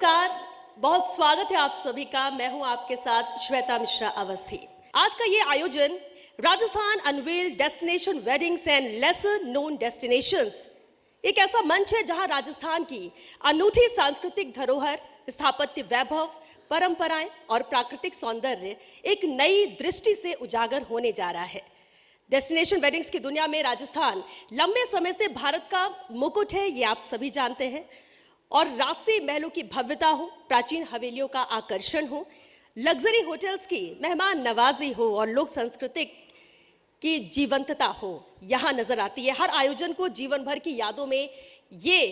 नमस्कार, बहुत स्वागत है आप सभी का। मैं हूं आपके साथ श्वेता मिश्रा अवस्थी। आज का ये आयोजन Rajasthan unveil destination weddings and lesser known destinations एक ऐसा मंच है जहां राजस्थान की अनूठी सांस्कृतिक धरोहर, स्थापत्य वैभव, परंपराएं और प्राकृतिक सौंदर्य एक नई दृष्टि से उजागर होने जा रहा है। डेस्टिनेशन वेडिंग्स की दुनिया में राजस्थान लंबे समय से भारत का मुकुट है, ये आप सभी जानते हैं। और राजसी महलों की भव्यता हो, प्राचीन हवेलियों का आकर्षण हो, लग्जरी होटल्स की मेहमान नवाजी हो और लोक संस्कृति की जीवंतता हो, यहाँ नजर आती है। हर आयोजन को जीवन भर की यादों में ये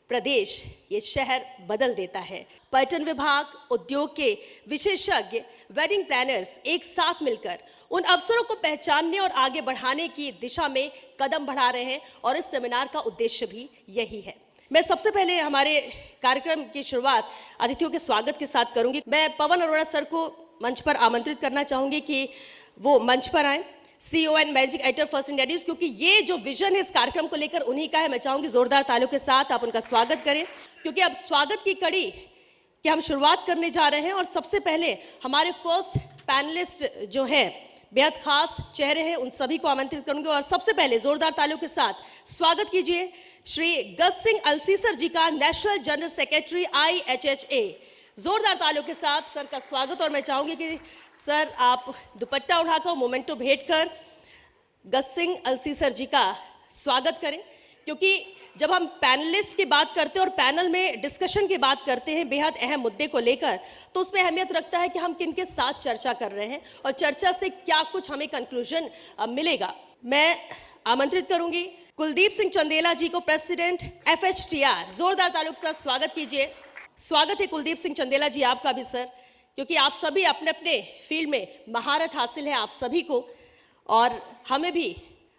प्रदेश, ये शहर बदल देता है। पर्यटन विभाग, उद्योग के विशेषज्ञ, वेडिंग प्लानर्स एक साथ मिलकर उन अवसरों को पहचानने और आगे बढ़ाने की दिशा में कदम बढ़ा रहे हैं और इस सेमिनार का उद्देश्य भी यही है। मैं सबसे पहले हमारे कार्यक्रम की शुरुआत अतिथियों के स्वागत के साथ करूंगी। मैं पवन अरोड़ा सर को मंच पर आमंत्रित करना चाहूंगी कि वो मंच पर आए। CEO and managing editor first India news, क्योंकि ये जो विजन है इस कार्यक्रम को लेकर उन्हीं का है। मैं चाहूंगी जोरदार तालियों के साथ आप उनका स्वागत करें, क्योंकि अब स्वागत की कड़ी की हम शुरुआत करने जा रहे हैं। और सबसे पहले हमारे फर्स्ट पैनलिस्ट जो है, बेहद खास चेहरे हैं, उन सभी को आमंत्रित करूंगी। और सबसे पहले जोरदार तालियों के साथ स्वागत कीजिए श्री गज सिंह अलसीसर जी का, नेशनल जनरल सेक्रेटरी IHHA। जोरदार तालियों के साथ सर का स्वागत। और मैं चाहूंगी कि सर आप दुपट्टा उठाकर, मोमेंटो भेंट कर गज सिंह अलसीसर जी का स्वागत करें, क्योंकि जब हम पैनलिस्ट की बात करते हैं और पैनल में डिस्कशन की बात करते हैं बेहद अहम मुद्दे को लेकर, तो उसमें अहमियत रखता है कि हम किन के साथ चर्चा कर रहे हैं और चर्चा से क्या कुछ हमें कंक्लूजन मिलेगा। मैं आमंत्रित करूंगी कुलदीप सिंह चंदेला जी को, प्रेसिडेंट FHTR। जोरदार तालियों के साथ स्वागत कीजिए। स्वागत है कुलदीप सिंह चंदेला जी आपका भी सर, क्योंकि आप सभी अपने अपने फील्ड में महारत हासिल है आप सभी को, और हमें भी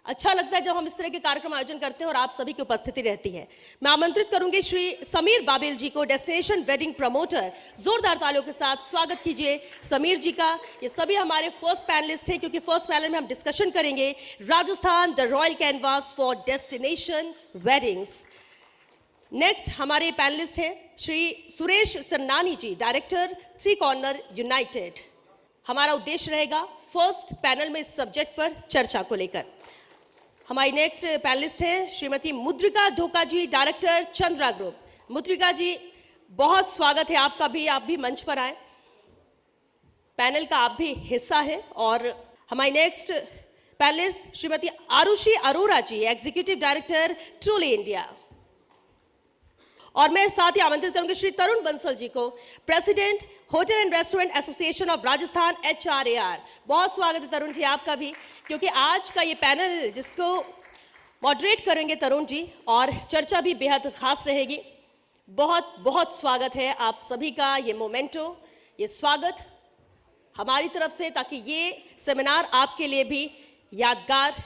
अच्छा लगता है जब हम इस तरह के कार्यक्रम आयोजन करते हैं और आप सभी की उपस्थिति रहती है। मैं आमंत्रित करूंगी श्री समीर बाबेल जी को, डेस्टिनेशन वेडिंग प्रमोटर। जोरदार तालियों के साथ स्वागत कीजिए समीर जी का। ये सभी हमारे फर्स्ट पैनलिस्ट हैं, क्योंकि फर्स्ट पैनल में हम डिस्कशन करेंगे Rajasthan the royal canvas for destination weddings. Next हमारे पैनलिस्ट हैं श्री सुरेश सरनानी जी, डायरेक्टर थ्री कॉर्नर यूनाइटेड। हमारा उद्देश्य रहेगा फर्स्ट पैनल में इस सब्जेक्ट पर चर्चा को लेकर। हमारी नेक्स्ट पैनलिस्ट हैं श्रीमती मुद्रिका ढोका जी, डायरेक्टर चंद्रा ग्रुप। मुद्रिका जी, बहुत स्वागत है आपका भी, आप भी मंच पर आए, पैनल का आप भी हिस्सा है। और हमारी नेक्स्ट पैनलिस्ट श्रीमती आरुषि अरोरा जी, एग्जीक्यूटिव डायरेक्टर ट्रूली इंडिया। और मैं साथ ही आमंत्रित करूंगी श्री तरुण बंसल जी को, president hotel and restaurant association of Rajasthan HRAR। बहुत स्वागत है तरुण जी आपका भी, क्योंकि आज का ये पैनल जिसको मॉडरेट करेंगे तरुण जी, और चर्चा भी बेहद खास रहेगी। बहुत बहुत स्वागत है आप सभी का। ये मोमेंटो, ये स्वागत हमारी तरफ से, ताकि ये सेमिनार आपके लिए भी यादगार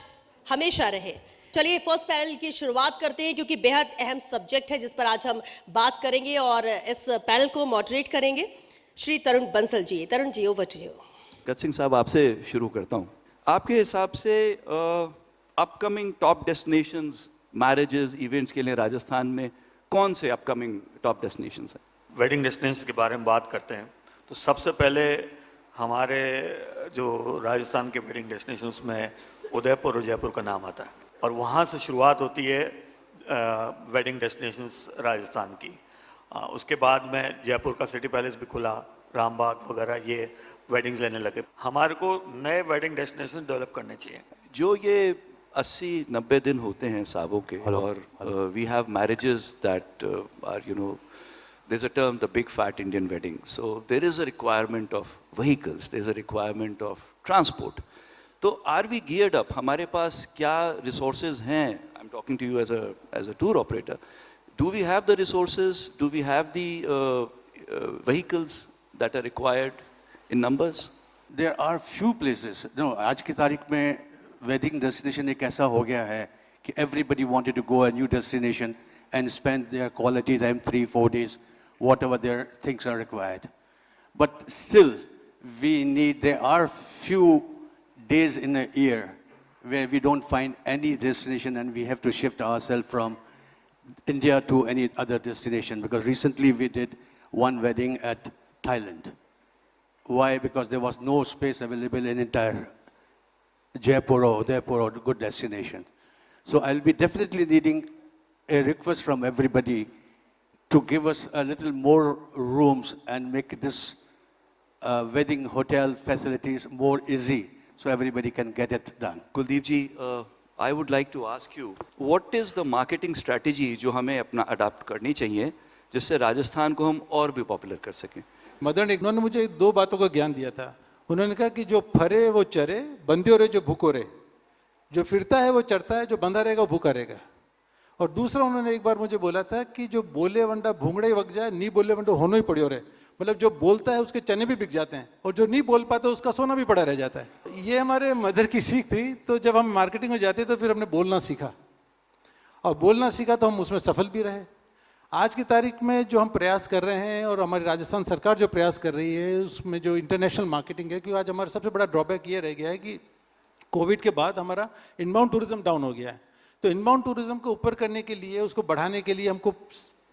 हमेशा रहे। चलिए फर्स्ट पैनल की शुरुआत करते हैं, क्योंकि बेहद अहम सब्जेक्ट है जिस पर आज हम बात करेंगे, और इस पैनल को मॉडरेट करेंगे श्री तरुण Bansal ji. Tarun ji, over to you. गज सिंह साहब, आपसे शुरू करता हूँ। आपके हिसाब से upcoming top destinations, marriages, events के लिए राजस्थान में कौन से अपकमिंग टॉप डेस्टिनेशंस हैं? वेडिंग डेस्टिनेशंस के बारे में बात करते हैं तो सबसे पहले हमारे जो राजस्थान के वेडिंग डेस्टिनेशंस में उदयपुर और जयपुर का नाम आता है, और वहाँ से शुरुआत होती है वेडिंग डेस्टिनेशंस राजस्थान की। उसके बाद में जयपुर का सिटी पैलेस भी खुला, रामबाग वगैरह, ये वेडिंग्स लेने लगे। हमारे को नए वेडिंग डेस्टिनेशन डेवलप करने चाहिए। जो ये 80-90 दिन होते हैं साबों के, और we have marriages that are, you know, there is a term the big fat Indian wedding, so there is a requirement of vehicles, there is a requirement of transport. तो आर वी गियर्ड अप? हमारे पास क्या resources हैं? I am talking to you as a tour operator. Do we have the resources? Do we have the vehicles that are required in numbers? There are few places. No, आज की तारीख में wedding destination एक ऐसा हो गया है कि everybody wanted to go a new destination and spend their quality time 3-4 days, whatever their things are required. But still, there are few days in a year where we don't find any destination and we have to shift ourselves from India to any other destination, because recently we did one wedding at Thailand. Why? Because there was no space available in entire Jaipur or Udaipur or good destination. So I'll be definitely needing a request from everybody to give us a little more rooms and make this wedding hotel facilities more easy so everybody can get it done. Kuldeep ji, I would like to ask you, what is the marketing strategy जो हमें अपना adapt करनी चाहिए जिससे राजस्थान को हम और भी पॉपुलर कर सकें? मदन इन्होंने मुझे दो बातों का ज्ञान दिया था। उन्होंने कहा कि जो फरे वो चरे, बंधियो रहे जो भूखो रहे, जो फिरता है वो चढ़ता है, जो बंधा रहेगा वो भूखा रहेगा। और दूसरा उन्होंने एक बार मुझे बोला था कि जो बोले वंडा भूंगड़े वग जाए, नी बोले वंडा होनो ही पड़ियो रहे। मतलब जो बोलता है उसके चने भी बिक जाते हैं और जो नहीं बोल पाता उसका सोना भी पड़ा रह जाता है। ये हमारे मदर की सीख थी। तो जब हम मार्केटिंग में जाते तो फिर हमने बोलना सीखा, और बोलना सीखा तो हम उसमें सफल भी रहे। आज की तारीख में जो हम प्रयास कर रहे हैं और हमारी राजस्थान सरकार जो प्रयास कर रही है उसमें जो इंटरनेशनल मार्केटिंग है, क्योंकि आज हमारा सबसे बड़ा ड्रॉबैक ये रह गया है कि कोविड के बाद हमारा इनबाउंड टूरिज्म डाउन हो गया है। तो इनबाउंड टूरिज्म को ऊपर करने के लिए, उसको बढ़ाने के लिए हमको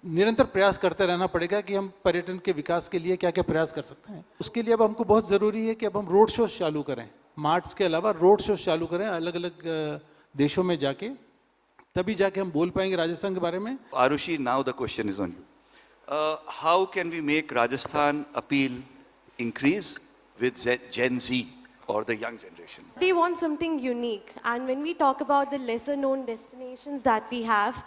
निरंतर प्रयास करते रहना पड़ेगा कि हम पर्यटन के विकास के लिए क्या क्या प्रयास कर सकते हैं। उसके लिए अब हमको बहुत ज़रूरी है कि अब हम रोड शोज चालू करें, मार्ट्स के अलावा रोड शोज चालू करें अलग अलग देशों में जाके, तभी जाके हम बोल पाएंगे राजस्थान के बारे में। Arushi, now the question is on you. How can we make Rajasthan appeal increase with Gen Z or the young generation? They want something unique. And when we talk about the lesser known destinations that we have,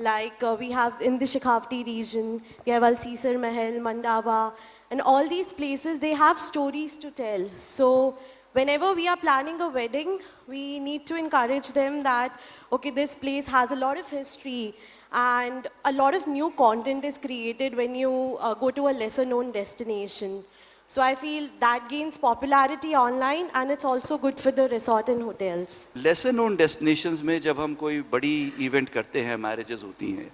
like we have in the Shekhawati region, we have Alsisar Mahal, Mandava, and all these places, they have stories to tell. So whenever we are planning a wedding, we need to encourage them that, okay, this place has a lot of history and a lot of new content is created when you go to a lesser known destination. So I feel that gains popularity online and it's also good for the resort and hotels. Lesser known destinations में जब हम कोई बड़ी event करते हैं, marriages होती हैं,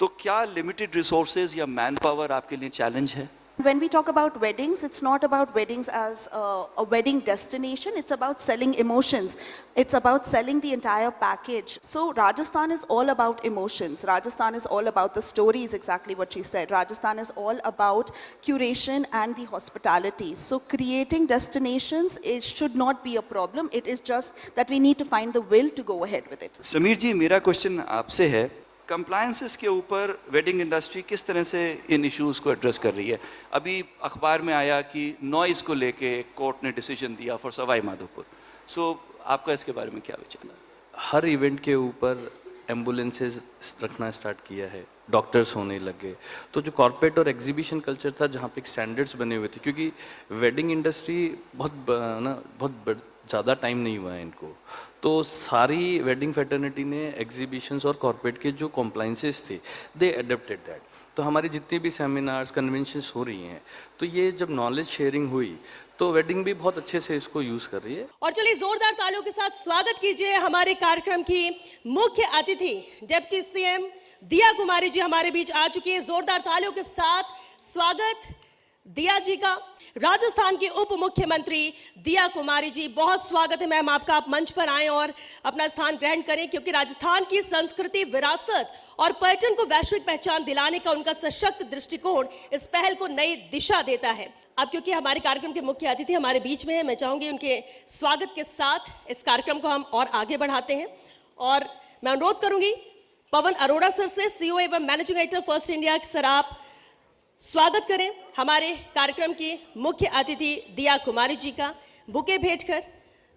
तो क्या लिमिटेड रिसोर्सेज या मैन पावर आपके लिए चैलेंज है? When we talk about weddings, it's not about weddings as a wedding destination, it's about selling emotions. It's about selling the entire package. So Rajasthan is all about emotions. Rajasthan is all about the stories, exactly what she said. Rajasthan is all about curation and the hospitality. So creating destinations, it should not be a problem. It is just that we need to find the will to go ahead with it. Sameer जी, मेरा question आपसे है, compliances के ऊपर wedding industry किस तरह से इन issues को address कर रही है? अभी अखबार में आया कि नॉइज़ को लेके कोर्ट ने डिसीजन दिया फॉर सवाई माधोपुर। सो आपका इसके बारे में क्या विचार है? हर इवेंट के ऊपर एम्बुलेंसेज रखना स्टार्ट किया है, डॉक्टर्स होने लगे। तो जो कॉर्पोरेट और एग्जीबिशन कल्चर था जहाँ पे स्टैंडर्ड्स बने हुए थे, क्योंकि वेडिंग इंडस्ट्री बहुत ज़्यादा टाइम नहीं हुआ है इनको, तो सारी वेडिंग फैटर्निटी ने एग्जीबिशंस और कॉर्पोरेट के जो कॉम्प्लाइंसेस थे दे एडेप्टेड दैट। तो हमारी जितनी भी सेमिनार्स कन्वेंशंस हो रही हैं, तो ये जब नॉलेज शेयरिंग हुई तो वेडिंग भी बहुत अच्छे से इसको यूज़ कर रही है। और चलिए जोरदार तालियों के साथ स्वागत कीजिए हमारे कार्यक्रम की मुख्य अतिथि डिप्टी सीएम दिया कुमारी जी हमारे बीच आ चुकी हैं। जोरदार तालियों के साथ स्वागत दिया जी का। राजस्थान की उप मुख्यमंत्री दिया कुमारी जी, बहुत स्वागत है मैम आपका। आप मंच पर आएं और अपना स्थान ग्रहण करें, क्योंकि राजस्थान की संस्कृति, विरासत और पर्यटन को वैश्विक पहचान दिलाने का उनका सशक्त दृष्टिकोण इस पहल को नई दिशा देता है। अब क्योंकि हमारे कार्यक्रम के मुख्य अतिथि हमारे बीच में है, मैं चाहूंगी उनके स्वागत के साथ इस कार्यक्रम को हम और आगे बढ़ाते हैं। और मैं अनुरोध करूंगी पवन अरोड़ा सर से, सीईओ एवं managing director first India, sir आप स्वागत करें हमारे कार्यक्रम की मुख्य अतिथि दिया कुमारी जी का। बुके भेंट कर,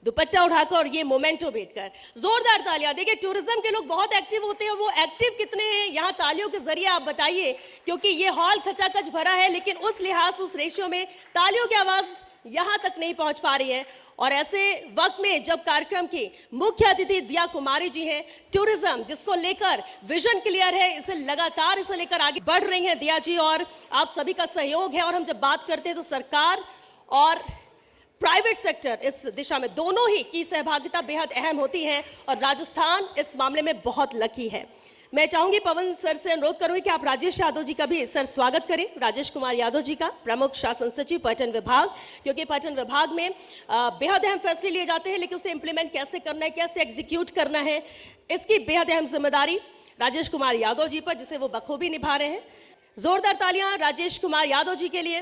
दुपट्टा उठाकर और ये मोमेंटो भेंट कर। जोरदार तालियां। देखिए, टूरिज्म के लोग बहुत एक्टिव होते हैं, वो एक्टिव कितने हैं यहाँ तालियों के जरिए आप बताइए, क्योंकि ये हॉल खचाखच भरा है, लेकिन उस लिहाज उस रेशियो में तालियों की आवाज यहाँ तक नहीं पहुंच पा रही है। और ऐसे वक्त में जब कार्यक्रम की मुख्य अतिथि दिया कुमारी जी हैं, टूरिज्म जिसको लेकर विजन क्लियर है, इसे लगातार इसे लेकर आगे बढ़ रही हैं दिया जी, और आप सभी का सहयोग है। और हम जब बात करते हैं तो सरकार और प्राइवेट सेक्टर इस दिशा में दोनों ही की सहभागिता बेहद अहम होती है, और राजस्थान इस मामले में बहुत लकी है। मैं चाहूंगी पवन सर से अनुरोध करूंगी कि आप राजेश यादव जी का भी सर स्वागत करें। राजेश कुमार यादव जी का, प्रमुख शासन सचिव पर्यटन विभाग, क्योंकि पर्यटन विभाग में बेहद अहम फैसले लिए जाते हैं, लेकिन उसे इंप्लीमेंट कैसे करना है, कैसे एग्जीक्यूट करना है, इसकी बेहद अहम जिम्मेदारी राजेश कुमार यादव जी पर, जिसे वो बखूबी निभा रहे हैं। जोरदार तालियां राजेश कुमार यादव जी के लिए।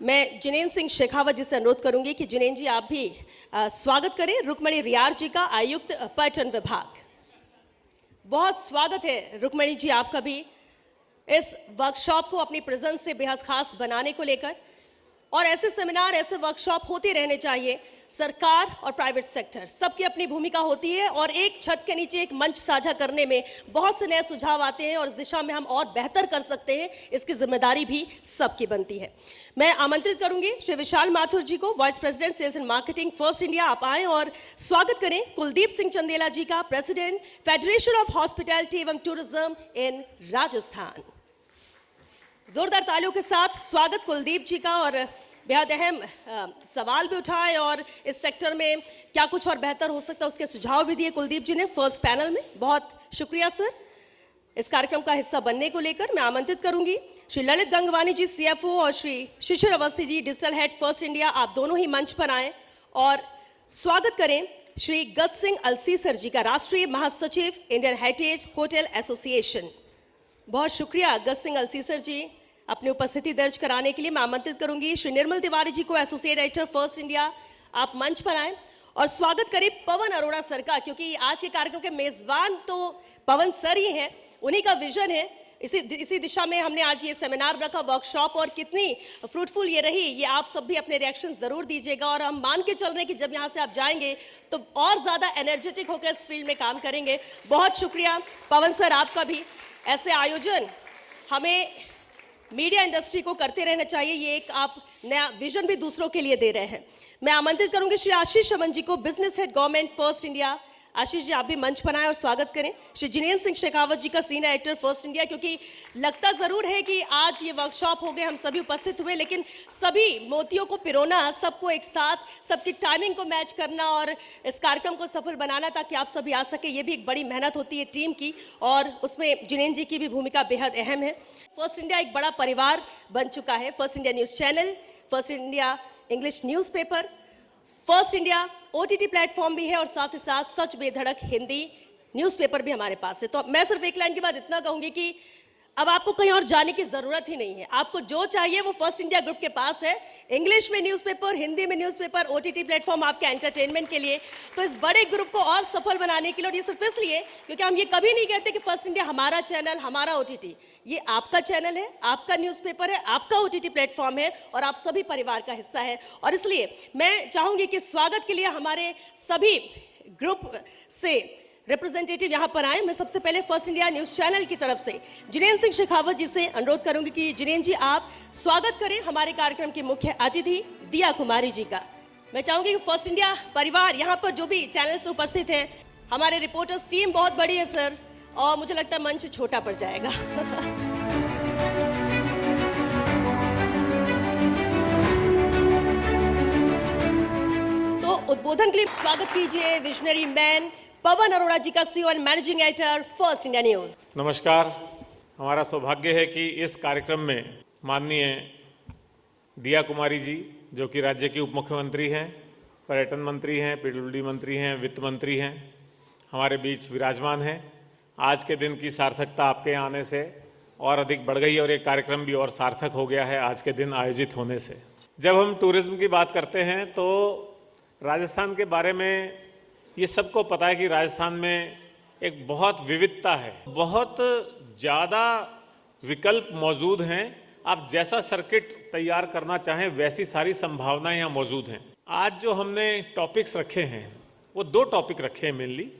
मैं जिनेन्द्र सिंह शेखावत जी से अनुरोध करूंगी कि जिनेन्द्र जी आप भी स्वागत करें रुक्मणी रियार जी का, आयुक्त पर्यटन विभाग। बहुत स्वागत है रुक्मणी जी आपका भी इस वर्कशॉप को अपनी प्रेजेंस से बेहद खास बनाने को लेकर। और ऐसे सेमिनार, ऐसे वर्कशॉप होते रहने चाहिए। सरकार और प्राइवेट सेक्टर सबकी अपनी भूमिका होती है और एक छत के नीचे एक मंच साझा करने में बहुत से नए सुझाव आते हैं और इस दिशा में हम और बेहतर कर सकते हैं, इसकी जिम्मेदारी भी सबकी बनती है। मैं आमंत्रित करूंगी श्री विशाल माथुर जी को, vice president sales and marketing first India. आप आए और स्वागत करें कुलदीप सिंह चंदेला जी का, प्रेसिडेंट फेडरेशन ऑफ हॉस्पिटैलिटी एवं टूरिज्म इन राजस्थान। जोरदार तालियों के साथ स्वागत कुलदीप जी का। और बेहद अहम सवाल भी उठाए और इस सेक्टर में क्या कुछ और बेहतर हो सकता है उसके सुझाव भी दिए कुलदीप जी ने फर्स्ट पैनल में। बहुत शुक्रिया सर इस कार्यक्रम का हिस्सा बनने को लेकर। मैं आमंत्रित करूंगी श्री ललित गंगवानी जी CFO और श्री शिशिर Awasthi ji digital head first India. आप दोनों ही मंच पर आए और स्वागत करें श्री गत सिंह अलसीसर जी का, राष्ट्रीय महासचिव इंडियन हेरिटेज होटल एसोसिएशन। बहुत शुक्रिया गत सिंह अलसीसर जी अपनी उपस्थिति दर्ज कराने के लिए। मैं आमंत्रित करूंगी श्री निर्मल तिवारी जी को, एसोसिएट एडिटर फर्स्ट इंडिया। आप मंच पर आए और स्वागत करें पवन अरोड़ा सर का, क्योंकि आज के कार्यक्रम के मेजबान तो पवन सर ही हैं, उन्हीं का विजन है। इसी दिशा में हमने आज ये सेमिनार रखा, वर्कशॉप, और कितनी फ्रूटफुल ये रही, ये आप सब भी अपने रिएक्शन जरूर दीजिएगा। और हम मान के चल रहे हैं कि जब यहाँ से आप जाएंगे तो और ज्यादा एनर्जेटिक होकर इस फील्ड में काम करेंगे। बहुत शुक्रिया पवन सर आपका भी। ऐसे आयोजन हमें मीडिया इंडस्ट्री को करते रहना चाहिए, ये एक आप नया विजन भी दूसरों के लिए दे रहे हैं। मैं आमंत्रित करूंगी श्री आशीष शमन जी को, business head government first India. Ashish ji आप भी मंच पर आए और स्वागत करें श्री जिनेन्द्र सिंह शेखावत जी का, सीनियर एडिटर फर्स्ट इंडिया। क्योंकि लगता जरूर है कि आज ये वर्कशॉप हो गए, हम सभी उपस्थित हुए, लेकिन सभी मोतियों को पिरोना, सबको एक साथ, सबकी टाइमिंग को मैच करना और इस कार्यक्रम को सफल बनाना ताकि आप सभी आ सके, ये भी एक बड़ी मेहनत होती है टीम की और उसमें जिनेन्द्र जी की भी भूमिका बेहद अहम है। फर्स्ट इंडिया एक बड़ा परिवार बन चुका है। First India news channel, first India English newspaper, first India OTT platform भी है और साथ ही साथ सच बेधड़क हिंदी न्यूज़पेपर भी हमारे पास है। तो मैं सिर्फ एक लाइन के बाद इतना कहूंगी कि अब आपको कहीं और जाने की जरूरत ही नहीं है। आपको जो चाहिए वो फर्स्ट इंडिया ग्रुप के पास है। इंग्लिश में न्यूज़पेपर, हिंदी में न्यूज़पेपर, OTT प्लेटफॉर्म आपके एंटरटेनमेंट के लिए। तो इस बड़े ग्रुप को और सफल बनाने के लिए, और ये सिर्फ इसलिए क्योंकि हम ये कभी नहीं कहते कि फर्स्ट इंडिया हमारा चैनल, हमारा OTT, ये आपका चैनल है, आपका न्यूज़पेपर है, आपका OTT प्लेटफॉर्म है और आप सभी परिवार का हिस्सा है। और इसलिए मैं चाहूंगी कि स्वागत के लिए हमारे सभी ग्रुप से रिप्रेजेंटेटिव यहाँ पर आए। मैं सबसे पहले फर्स्ट इंडिया न्यूज चैनल की तरफ से जिनेन्द्र सिंह शेखावत जी से अनुरोध करूंगी कि जिनेन्द्र जी आप स्वागत करें हमारे कार्यक्रम की मुख्य अतिथि दिया कुमारी जी का। मैं चाहूंगी कि फर्स्ट इंडिया परिवार यहाँ पर जो भी चैनल से उपस्थित है, हमारे रिपोर्टर्स टीम बहुत बड़ी है सर, और मुझे लगता है मंच छोटा पड़ जाएगा। तो उद्बोधन के लिए स्वागत कीजिए विजनरी मैन पवन अरोड़ा जी का, CEO and managing editor first India news. नमस्कार। हमारा सौभाग्य है कि इस कार्यक्रम में माननीय दिया कुमारी जी, जो कि राज्य की उप मुख्यमंत्री हैं, पर्यटन मंत्री हैं, PWD मंत्री हैं, वित्त मंत्री हैं, हमारे बीच विराजमान हैं। आज के दिन की सार्थकता आपके आने से और अधिक बढ़ गई और ये कार्यक्रम भी और सार्थक हो गया है आज के दिन आयोजित होने से। जब हम टूरिज्म की बात करते हैं तो राजस्थान के बारे में ये सबको पता है कि राजस्थान में एक बहुत विविधता है, बहुत ज़्यादा विकल्प मौजूद हैं। आप जैसा सर्किट तैयार करना चाहें वैसी सारी संभावनाएं यहाँ मौजूद हैं। आज जो हमने टॉपिक्स रखे हैं वो 2 टॉपिक रखे हैं मेनली।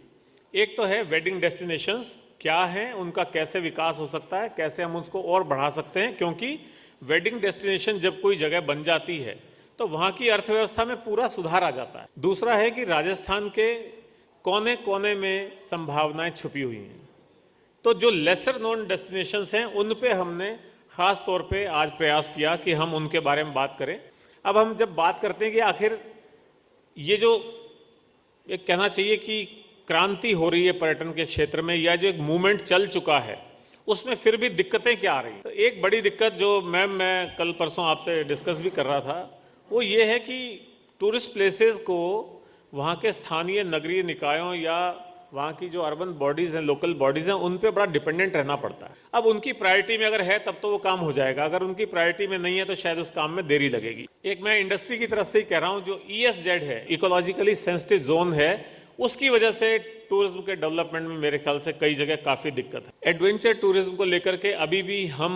एक तो है वेडिंग डेस्टिनेशंस क्या हैं, उनका कैसे विकास हो सकता है, कैसे हम उसको और बढ़ा सकते हैं, क्योंकि वेडिंग डेस्टिनेशन जब कोई जगह बन जाती है तो वहाँ की अर्थव्यवस्था में पूरा सुधार आ जाता है। दूसरा है कि राजस्थान के कोने कोने में संभावनाएं छुपी हुई हैं। तो जो लेसर नोन डेस्टिनेशंस हैं उन पे हमने ख़ास तौर पे आज प्रयास किया कि हम उनके बारे में बात करें। अब हम जब बात करते हैं कि आखिर ये जो एक कहना चाहिए कि क्रांति हो रही है पर्यटन के क्षेत्र में, या जो एक मूवमेंट चल चुका है, उसमें फिर भी दिक्कतें क्या आ रही हैं। तो एक बड़ी दिक्कत जो मैं कल परसों आपसे डिस्कस भी कर रहा था वो ये है कि टूरिस्ट प्लेसेस को वहाँ के स्थानीय नगरीय निकायों या वहाँ की जो अर्बन बॉडीज़ हैं, लोकल बॉडीज़ हैं, उन पे बड़ा डिपेंडेंट रहना पड़ता है। अब उनकी प्रायोरिटी में अगर है तब तो वो काम हो जाएगा, अगर उनकी प्रायोरिटी में नहीं है तो शायद उस काम में देरी लगेगी। एक मैं इंडस्ट्री की तरफ से ही कह रहा हूँ, जो ESZ है, इकोलॉजिकली सेंसिटिव जोन है, उसकी वजह से टूरिज्म के डेवलपमेंट में मेरे ख्याल से कई जगह काफ़ी दिक्कत है। एडवेंचर टूरिज्म को लेकर के अभी भी हम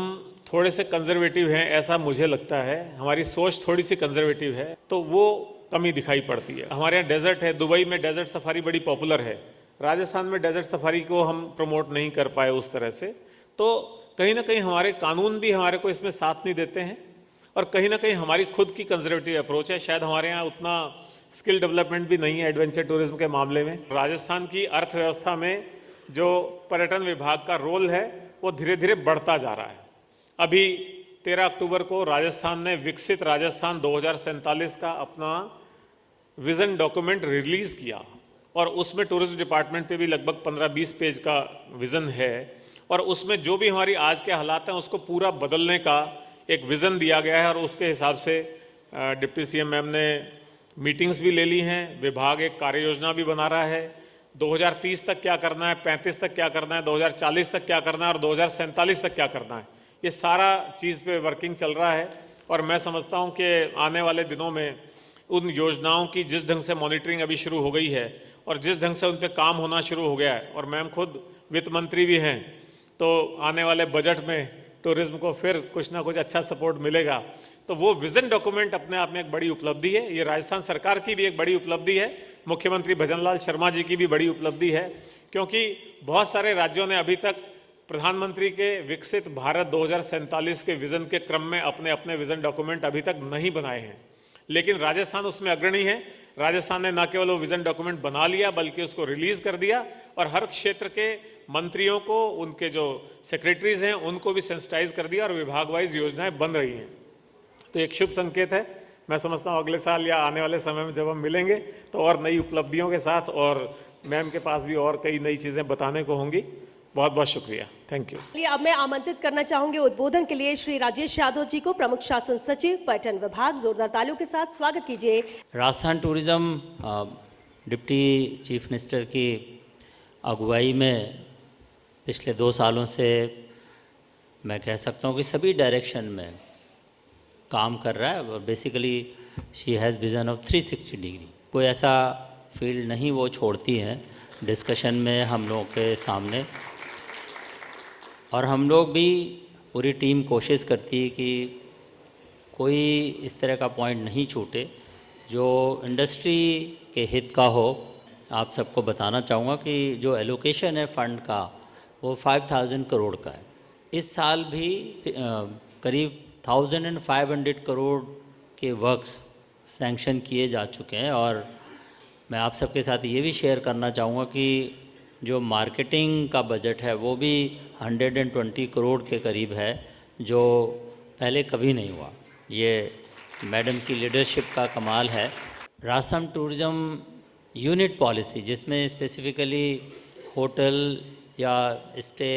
थोड़े से कंजर्वेटिव हैं, ऐसा मुझे लगता है। हमारी सोच थोड़ी सी कंजर्वेटिव है, तो वो कमी दिखाई पड़ती है। हमारे यहाँ डेजर्ट है, दुबई में डेजर्ट सफारी बड़ी पॉपुलर है, राजस्थान में डेजर्ट सफारी को हम प्रमोट नहीं कर पाए उस तरह से। तो कहीं ना कहीं हमारे कानून भी हमारे को इसमें साथ नहीं देते हैं, और कहीं ना कहीं हमारी खुद की कंजर्वेटिव अप्रोच है। शायद हमारे यहाँ उतना स्किल डेवलपमेंट भी नहीं है एडवेंचर टूरिज्म के मामले में। राजस्थान की अर्थव्यवस्था में जो पर्यटन विभाग का रोल है वो धीरे धीरे बढ़ता जा रहा है। अभी 13 अक्टूबर को राजस्थान ने विकसित राजस्थान 2047 का अपना विजन डॉक्यूमेंट रिलीज किया, और उसमें टूरिज्म डिपार्टमेंट पे भी लगभग 15-20 पेज का विजन है, और उसमें जो भी हमारी आज के हालात हैं उसको पूरा बदलने का एक विजन दिया गया है। और उसके हिसाब से डिप्टी CM मैम ने मीटिंग्स भी ले ली हैं, विभाग एक कार्य योजना भी बना रहा है। 2030 तक क्या करना है, 35 तक क्या करना है, 2040 तक क्या करना है और 2047 तक क्या करना है, ये सारा चीज़ पे वर्किंग चल रहा है। और मैं समझता हूँ कि आने वाले दिनों में उन योजनाओं की जिस ढंग से मॉनिटरिंग अभी शुरू हो गई है और जिस ढंग से उन पे काम होना शुरू हो गया है, और मैम खुद वित्त मंत्री भी हैं, तो आने वाले बजट में टूरिज्म को फिर कुछ ना कुछ अच्छा सपोर्ट मिलेगा। तो वो विजन डॉक्यूमेंट अपने आप में एक बड़ी उपलब्धि है। ये राजस्थान सरकार की भी एक बड़ी उपलब्धि है, मुख्यमंत्री भजनलाल शर्मा जी की भी बड़ी उपलब्धि है, क्योंकि बहुत सारे राज्यों ने अभी तक प्रधानमंत्री के विकसित भारत 2047 के विजन के क्रम में अपने अपने विजन डॉक्यूमेंट अभी तक नहीं बनाए हैं, लेकिन राजस्थान उसमें अग्रणी है। राजस्थान ने न केवल वो विजन डॉक्यूमेंट बना लिया बल्कि उसको रिलीज कर दिया, और हर क्षेत्र के मंत्रियों को, उनके जो सेक्रेटरीज हैं, उनको भी सेंसिटाइज कर दिया, और विभाग वाइज योजनाएं बन रही हैं। तो एक शुभ संकेत है। मैं समझता हूँ अगले साल या आने वाले समय में जब हम मिलेंगे तो और नई उपलब्धियों के साथ, और मैम के पास भी और कई नई चीज़ें बताने को होंगी। बहुत बहुत शुक्रिया, थैंक यू। चलिए, अब मैं आमंत्रित करना चाहूंगी उद्बोधन के लिए श्री राजेश यादव जी को, प्रमुख शासन सचिव पर्यटन विभाग। जोरदार तालियों के साथ स्वागत कीजिए। Rajasthan tourism deputy chief minister की अगुवाई में पिछले 2 सालों से मैं कह सकता हूँ कि सभी डायरेक्शन में काम कर रहा है, और basically she has vision of 360 degree. कोई ऐसा फील्ड नहीं वो छोड़ती हैं डिस्कशन में हम लोगों के सामने, और हम लोग भी पूरी टीम कोशिश करती है कि कोई इस तरह का पॉइंट नहीं छूटे जो इंडस्ट्री के हित का हो। आप सबको बताना चाहूँगा कि जो एलोकेशन है फंड का वो 5000 करोड़ का है। इस साल भी करीब 1500 करोड़ के वर्क्स सैंक्शन किए जा चुके हैं, और मैं आप सबके साथ ये भी शेयर करना चाहूँगा कि जो मार्केटिंग का बजट है वो भी 120 करोड़ के करीब है, जो पहले कभी नहीं हुआ। ये मैडम की लीडरशिप का कमाल है। राजस्थान टूरिज्म यूनिट पॉलिसी, जिसमें स्पेसिफिकली होटल या स्टे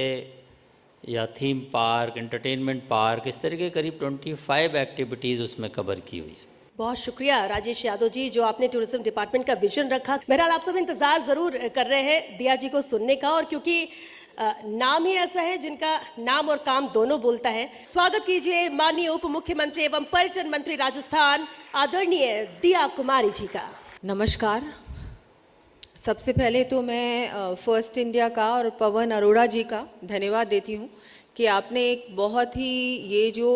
या थीम पार्क, एंटरटेनमेंट पार्क, इस तरह के करीब 25 एक्टिविटीज़ उसमें कवर की हुई है। बहुत शुक्रिया राजेश यादव जी, जो आपने टूरिज्म डिपार्टमेंट का विजन रखा। बहरहाल आप सब इंतजार जरूर कर रहे हैं दिया जी को सुनने का, और क्योंकि नाम ही ऐसा है जिनका नाम और काम दोनों बोलता है। स्वागत कीजिए माननीय उप मुख्यमंत्री एवं पर्यटन मंत्री राजस्थान आदरणीय दिया कुमारी जी का। नमस्कार। सबसे पहले तो मैं फर्स्ट इंडिया का और पवन अरोड़ा जी का धन्यवाद देती हूँ कि आपने एक बहुत ही, ये जो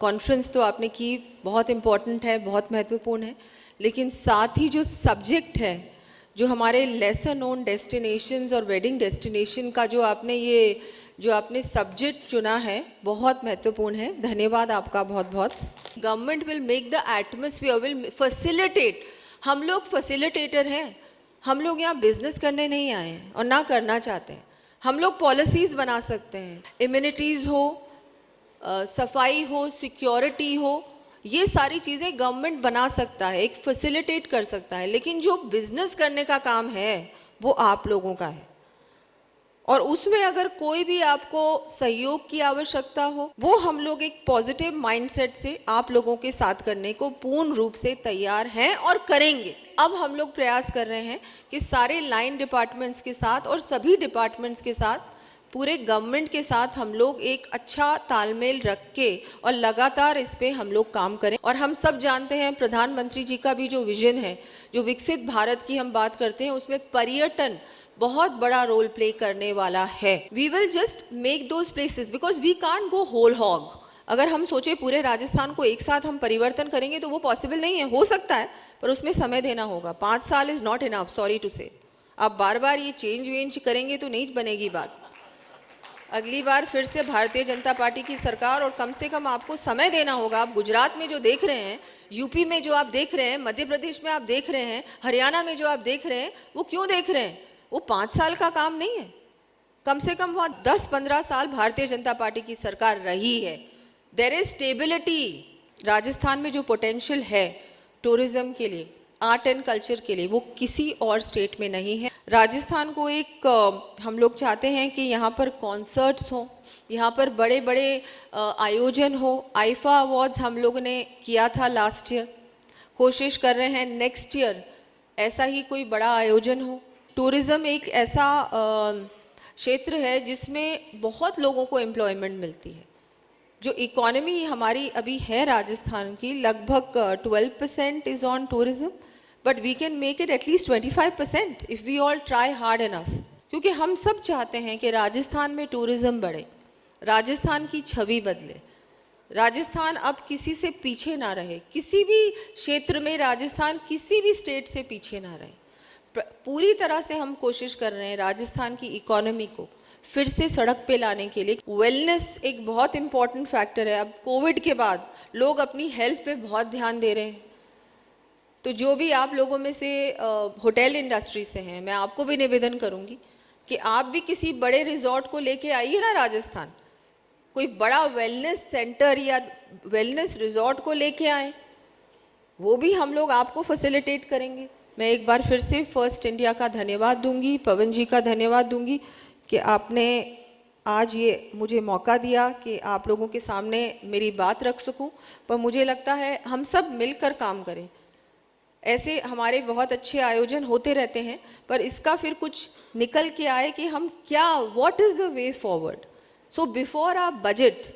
कॉन्फ्रेंस तो आपने की बहुत इम्पॉर्टेंट है, बहुत महत्वपूर्ण है, लेकिन साथ ही जो सब्जेक्ट है, जो हमारे लेसर नोन डेस्टिनेशंस और वेडिंग डेस्टिनेशन का जो आपने सब्जेक्ट चुना है, बहुत महत्वपूर्ण है। धन्यवाद आपका बहुत बहुत। Government will make the atmosphere, will facilitate. हम लोग फैसिलिटेटर हैं, हम लोग यहाँ बिजनेस करने नहीं आए हैं और ना करना चाहते हैं। हम लोग पॉलिसीज़ बना सकते हैं, इम्यूनिटीज़ हो, सफाई हो, सिक्योरिटी हो, ये सारी चीज़ें गवर्नमेंट बना सकता है, एक फैसिलिटेट कर सकता है, लेकिन जो बिजनेस करने का काम है वो आप लोगों का है। और उसमें अगर कोई भी आपको सहयोग की आवश्यकता हो, वो हम लोग एक पॉजिटिव माइंडसेट से आप लोगों के साथ करने को पूर्ण रूप से तैयार हैं और करेंगे। अब हम लोग प्रयास कर रहे हैं कि सारे लाइन डिपार्टमेंट्स के साथ और सभी डिपार्टमेंट्स के साथ, पूरे गवर्नमेंट के साथ हम लोग एक अच्छा तालमेल रख के और लगातार इस पे हम लोग काम करें। और हम सब जानते हैं प्रधानमंत्री जी का भी जो विजन है, जो विकसित भारत की हम बात करते हैं, उसमें पर्यटन बहुत बड़ा रोल प्ले करने वाला है। We will just make those places, because we can't go whole hog. अगर हम सोचे पूरे राजस्थान को एक साथ हम परिवर्तन करेंगे तो वो पॉसिबल नहीं है। हो सकता है पर उसमें समय देना होगा। 5 साल is not enough, sorry to say. आप बार बार ये चेंज वेंज करेंगे तो नहीं बनेगी बात। अगली बार फिर से भारतीय जनता पार्टी की सरकार, और कम से कम आपको समय देना होगा। आप गुजरात में जो देख रहे हैं, यूपी में जो आप देख रहे हैं, मध्य प्रदेश में आप देख रहे हैं, हरियाणा में जो आप देख रहे हैं, वो क्यों देख रहे हैं? वो 5 साल का काम नहीं है। कम से कम वहाँ 10-15 साल भारतीय जनता पार्टी की सरकार रही है। There is stability. राजस्थान में जो पोटेंशियल है टूरिज्म के लिए, आर्ट एंड कल्चर के लिए, वो किसी और स्टेट में नहीं है। राजस्थान को एक हम लोग चाहते हैं कि यहाँ पर कॉन्सर्ट्स हों, यहाँ पर बड़े बड़े आयोजन हो। आईफा अवार्ड्स हम लोगों ने किया था लास्ट ईयर, कोशिश कर रहे हैं नेक्स्ट ईयर ऐसा ही कोई बड़ा आयोजन हो। टूरिज़्म एक ऐसा क्षेत्र है जिसमें बहुत लोगों को एम्प्लॉयमेंट मिलती है। जो इकोनॉमी हमारी अभी है राजस्थान की, लगभग 12% is on tourism, but we can make it at least 25% if we all try hard enough. क्योंकि हम सब चाहते हैं कि राजस्थान में टूरिज़्म बढ़े, राजस्थान की छवि बदले, राजस्थान अब किसी से पीछे ना रहे। किसी भी क्षेत्र में राजस्थान किसी भी स्टेट से पीछे ना रहे। पूरी तरह से हम कोशिश कर रहे हैं राजस्थान की इकोनॉमी को फिर से सड़क पे लाने के लिए। वेलनेस एक बहुत इंपॉर्टेंट फैक्टर है। अब कोविड के बाद लोग अपनी हेल्थ पे बहुत ध्यान दे रहे हैं। तो जो भी आप लोगों में से होटल इंडस्ट्री से हैं, मैं आपको भी निवेदन करूंगी कि आप भी किसी बड़े रिजॉर्ट को लेके आइए ना राजस्थान। कोई बड़ा वेलनेस सेंटर या वेलनेस रिजॉर्ट को लेके आए, वो भी हम लोग आपको फैसिलिटेट करेंगे। मैं एक बार फिर से फर्स्ट इंडिया का धन्यवाद दूंगी, पवन जी का धन्यवाद दूंगी कि आपने आज ये मुझे मौका दिया कि आप लोगों के सामने मेरी बात रख सकूं। पर मुझे लगता है हम सब मिलकर काम करें। ऐसे हमारे बहुत अच्छे आयोजन होते रहते हैं, पर इसका फिर कुछ निकल के आए कि हम क्या, what is the way forward. So before our budget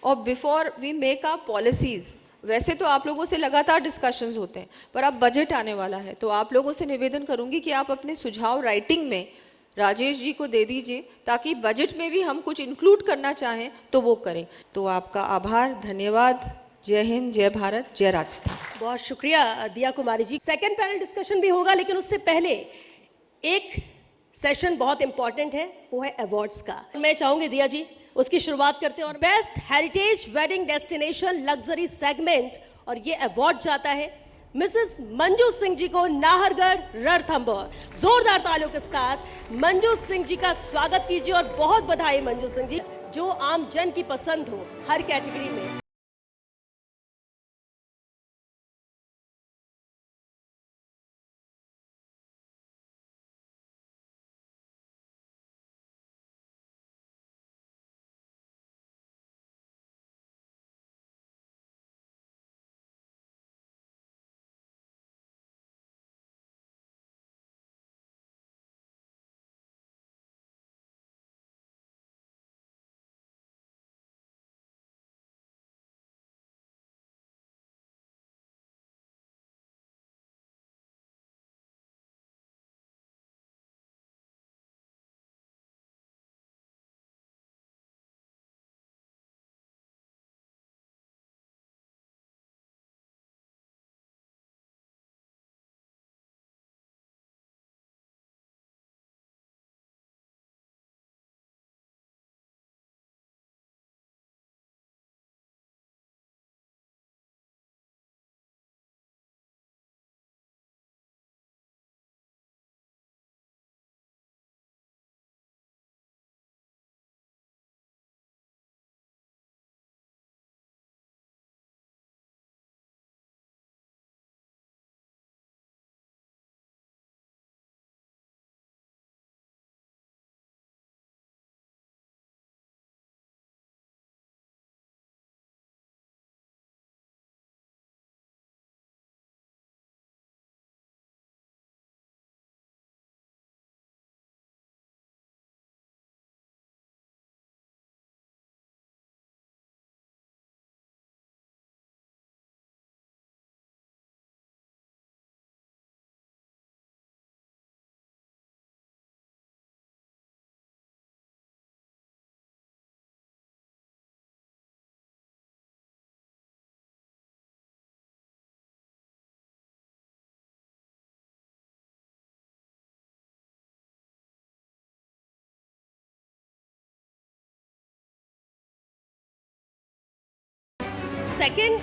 और before we make our policies, वैसे तो आप लोगों से लगातार डिस्कशंस होते हैं, पर अब बजट आने वाला है तो आप लोगों से निवेदन करूंगी कि आप अपने सुझाव राइटिंग में राजेश जी को दे दीजिए, ताकि बजट में भी हम कुछ इंक्लूड करना चाहें तो वो करें। तो आपका आभार, धन्यवाद। जय हिंद, जय भारत, जय राजस्थान। बहुत शुक्रिया दिया Kumari ji. Second panel discussion भी होगा, लेकिन उससे पहले एक सेशन बहुत इंपॉर्टेंट है, वो है अवार्ड्स का। मैं चाहूंगी दिया जी उसकी शुरुआत करते हैं। और best heritage wedding destination luxury segment, और ये अवार्ड जाता है मिसेस मंजू सिंह जी को, नाहरगढ़ रणथंभौर। जोरदार तालियों के साथ मंजू सिंह जी का स्वागत कीजिए और बहुत बधाई मंजू सिंह जी, जो आम जन की पसंद हो हर कैटेगरी में। सेकंड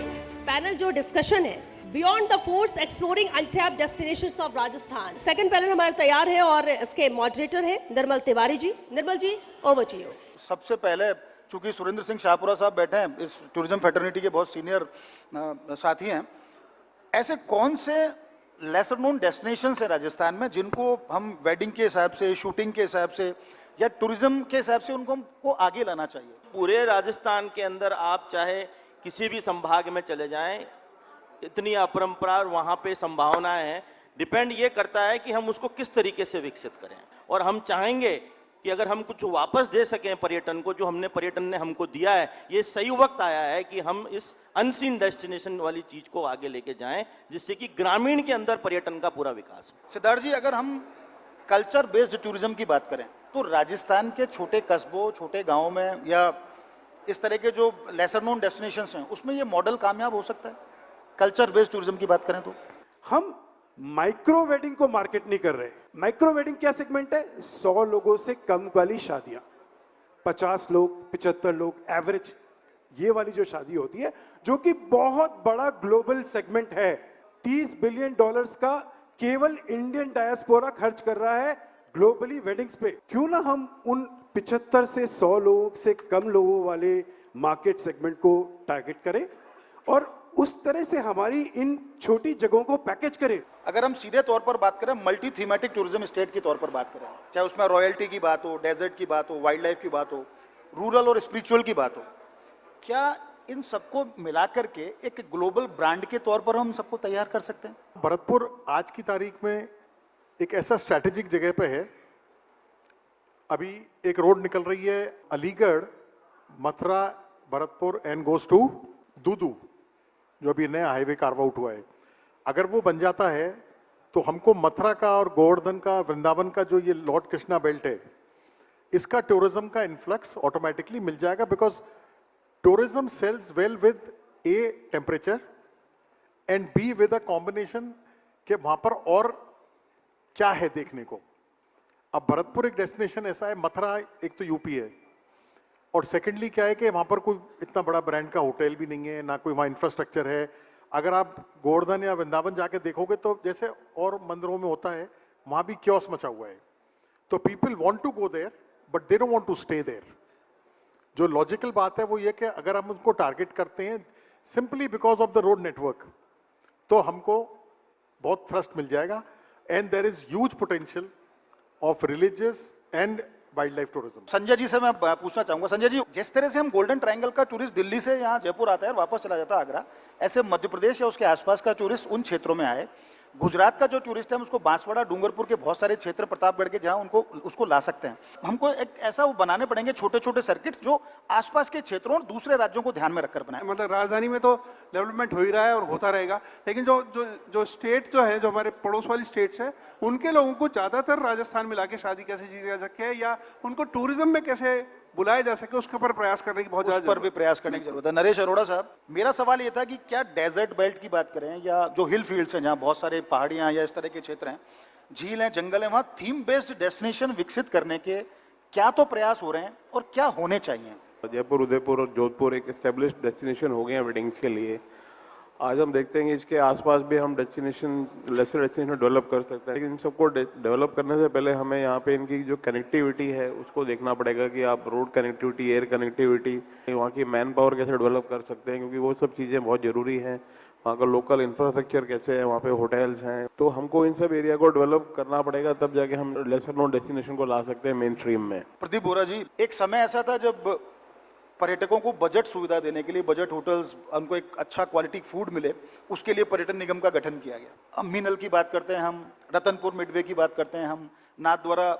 पैनल जो डिस्कशन है, beyond the forts exploring untapped destinations of Rajasthan. Second panel हमारे तैयार है और इसके मॉडरेटर हैं निर्मल तिवारी जी। निर्मल जी, ओवर टू यू। सबसे पहले चूंकि सुरेंद्र सिंह शाहपुरा साहब बैठे हैं, इस टूरिज्म फेटर्निटी के बहुत सीनियर साथी हैं, ऐसे कौन से लेसर नोन डेस्टिनेशंस है राजस्थान में जिनको हम वेडिंग के हिसाब से, शूटिंग के हिसाब से या टूरिज्म के हिसाब से हमको आगे लाना चाहिए? पूरे राजस्थान के अंदर आप चाहे किसी भी संभाग में चले जाएं, इतनी अपरंपरा और वहाँ पे संभावनाएं हैं। डिपेंड ये करता है कि हम उसको किस तरीके से विकसित करें, और हम चाहेंगे कि अगर हम कुछ वापस दे सकें पर्यटन को, जो हमने पर्यटन ने हमको दिया है, ये सही वक्त आया है कि हम इस अनसीन डेस्टिनेशन वाली चीज को आगे लेके जाएं, जिससे कि ग्रामीण के अंदर पर्यटन का पूरा विकास हो। सिद्धार्थ जी, अगर हम कल्चर बेस्ड टूरिज्म की बात करें तो राजस्थान के छोटे कस्बों, छोटे गांवों में या इस तरह के जो लेसर नोन डेस्टिनेशंस हैं, उसमें ये मॉडल कामयाब हो सकता है? कल्चर बेस्ड टूरिज्म की बात करें तो हम माइक्रो वेडिंग को मार्केट नहीं कर रहे। माइक्रो वेडिंग क्या सेगमेंट है? 100 लोगों से कम वाली शादियां, 50 लोग, 75 लोग एवरेज, ये वाली जो शादी होती है, जो कि बहुत बड़ा ग्लोबल सेगमेंट है। $30 बिलियन का केवल इंडियन डायस्पोरा खर्च कर रहा है ग्लोबली वेडिंग्स पे। क्यों ना हम उन 75 से 100 लोगों से कम लोगों वाले मार्केट सेगमेंट को टारगेट करें और उस तरह से हमारी इन छोटी जगहों को पैकेज करें। अगर हम सीधे तौर पर बात करें, मल्टी थीमेटिक टूरिज्म स्टेट के तौर पर बात करें, चाहे उसमें रॉयल्टी की बात हो, डेजर्ट की बात हो, वाइल्ड लाइफ की बात हो, रूरल और स्पिरिचुअल की बात हो, क्या इन सबको मिलाकर के एक ग्लोबल ब्रांड के तौर पर हम सबको तैयार कर सकते हैं? भरतपुर आज की तारीख में एक ऐसा स्ट्रैटेजिक जगह पे है। अभी एक रोड निकल रही है Aligarh, Mathura, Bharatpur and goes to Dudu, जो अभी नया हाईवे कार्व आउट हुआ है। अगर वो बन जाता है तो हमको मथुरा का और गोवर्धन का, वृंदावन का जो ये लॉर्ड कृष्णा बेल्ट है, इसका टूरिज्म का इन्फ्लक्स ऑटोमेटिकली मिल जाएगा, because tourism sells well with A, temperature, and B, with a combination कि वहां पर और क्या है देखने को। अब भरतपुर एक डेस्टिनेशन ऐसा है, मथुरा एक तो यूपी है, और सेकेंडली क्या है कि वहां पर कोई इतना बड़ा ब्रांड का होटल भी नहीं है, ना कोई वहां इंफ्रास्ट्रक्चर है। अगर आप गोवर्धन या वृंदावन जाके देखोगे तो जैसे और मंदिरों में होता है, वहां भी क्योस मचा हुआ है। तो people want to go there but they don't want to stay there. जो लॉजिकल बात है वो ये कि अगर हम उनको टारगेट करते हैं simply because of the road network, तो हमको बहुत थ्रस्ट मिल जाएगा, and there is huge potential of religious and wild life tourism. Sanjay ji से मैं पूछना चाहूंगा, संजय जी, जिस तरह से हम गोल्डन ट्रायंगल का टूरिस्ट दिल्ली से यहाँ जयपुर आता है और वापस चला जाता है आगरा, ऐसे मध्य प्रदेश या उसके आसपास का टूरिस्ट उन क्षेत्रों में आए। गुजरात का जो टूरिस्ट है हम उसको बांसवाड़ा, डूंगरपुर के बहुत सारे क्षेत्र, प्रतापगढ़ के, जहां उनको उसको ला सकते हैं। हमको एक ऐसा वो बनाने पड़ेंगे, छोटे छोटे सर्किट्स जो आसपास के क्षेत्रों और दूसरे राज्यों को ध्यान में रखकर बनाए। मतलब राजधानी में तो डेवलपमेंट हो ही रहा है और होता रहेगा, लेकिन जो स्टेट जो है, जो हमारे पड़ोस वाली स्टेट्स है, उनके लोगों को ज्यादातर राजस्थान में लाके शादी कैसे की जा सके या उनको टूरिज्म में कैसे बुलाया जा सके, उसके ऊपर प्रयास करने की बहुत ज्यादा, उस पर भी प्रयास करने की जरूरत है। नरेश अरोड़ा साहब, मेरा सवाल ये था कि क्या डेजर्ट बेल्ट की बात करें या जो हिल फील्ड्स हैं, जहाँ बहुत सारे पहाड़ियाँ या इस तरह के क्षेत्र हैं, झील हैं, जंगल हैं, वहाँ थीम बेस्ड डेस्टिनेशन विकसित करने के क्या तो प्रयास हो रहे हैं और क्या होने चाहिए? जयपुर, उदयपुर और जोधपुर एक एस्टेब्लिश्ड डेस्टिनेशन हो गए हैं वेडिंग्स के लिए। आज हम देखते हैं कि इसके आसपास भी हम डेस्टिनेशन, लेसर डेस्टिनेशन डेवलप कर सकते हैं, लेकिन इन सबको डेवलप करने से पहले हमें यहाँ पे इनकी जो कनेक्टिविटी है उसको देखना पड़ेगा कि आप रोड कनेक्टिविटी, एयर कनेक्टिविटी, वहाँ की मैन पावर कैसे डेवलप कर सकते हैं, क्योंकि वो सब चीज़ें बहुत ज़रूरी हैं। वहाँ का लोकल इंफ्रास्ट्रक्चर कैसे है, वहाँ पे होटल्स हैं, तो हमको इन सब एरिया को डेवलप करना पड़ेगा, तब जाके हम लेसर नोन डेस्टिनेशन को ला सकते हैं मेन स्ट्रीम में। प्रदीप बोरा जी, एक समय ऐसा था जब पर्यटकों को बजट सुविधा देने के लिए, बजट होटल्स, उनको एक अच्छा क्वालिटी फूड मिले, उसके लिए पर्यटन निगम का गठन किया गया। अब मीनल की बात करते हैं हम, रतनपुर मिडवे की बात करते हैं हम, नाथद्वारा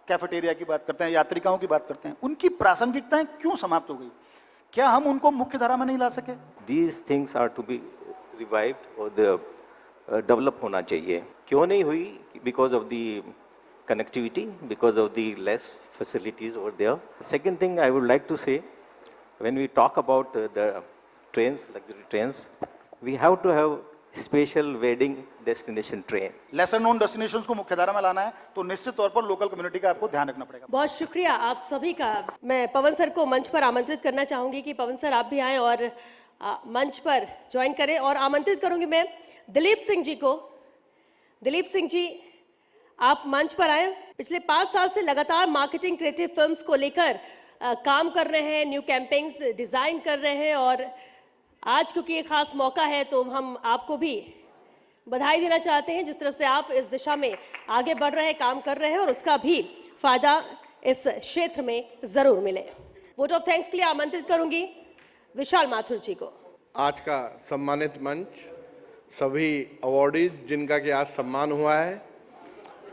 कैफेटेरिया की बात करते हैं, यात्रिकाओं की बात करते हैं, उनकी प्रासंगिकताएं क्यों समाप्त हो गई? क्या हम उनको मुख्य धारा में नहीं ला सके? These things are to be revived और डेवलप होना चाहिए। क्यों नहीं हुई? Because of the connectivity, because of the less facilities over there. Second thing I would like to say, when we talk about the trains, luxury trains, we have to have special wedding destination train. Lesser known destinations को मुख्यधारा में लाना है तो निश्चित तौर पर local community का आपको ध्यान रखना पड़ेगा। बहुत शुक्रिया आप सभी का। मैं पवन सर को मंच पर आमंत्रित करना चाहूंगी कि पवन सर आप भी आएं और मंच पर ज्वाइन करें और आमंत्रित करूंगी मैं दिलीप सिंह जी को। दिलीप सिंह जी, आप मंच पर आए। पिछले 5 साल से लगातार मार्केटिंग क्रिएटिव फिल्म्स को लेकर काम कर रहे हैं, न्यू कैंपेन्स डिज़ाइन कर रहे हैं और आज क्योंकि ये खास मौका है तो हम आपको भी बधाई देना चाहते हैं जिस तरह से आप इस दिशा में आगे बढ़ रहे हैं, काम कर रहे हैं और उसका भी फायदा इस क्षेत्र में ज़रूर मिले। वोट ऑफ थैंक्स के लिए आमंत्रित करूंगी विशाल माथुर जी को। आज का सम्मानित मंच, सभी अवॉर्डीज जिनका कि आज सम्मान हुआ है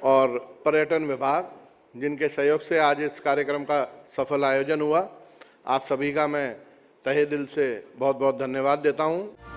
और पर्यटन विभाग जिनके सहयोग से आज इस कार्यक्रम का सफल आयोजन हुआ, आप सभी का मैं तहे दिल से बहुत बहुत धन्यवाद देता हूं।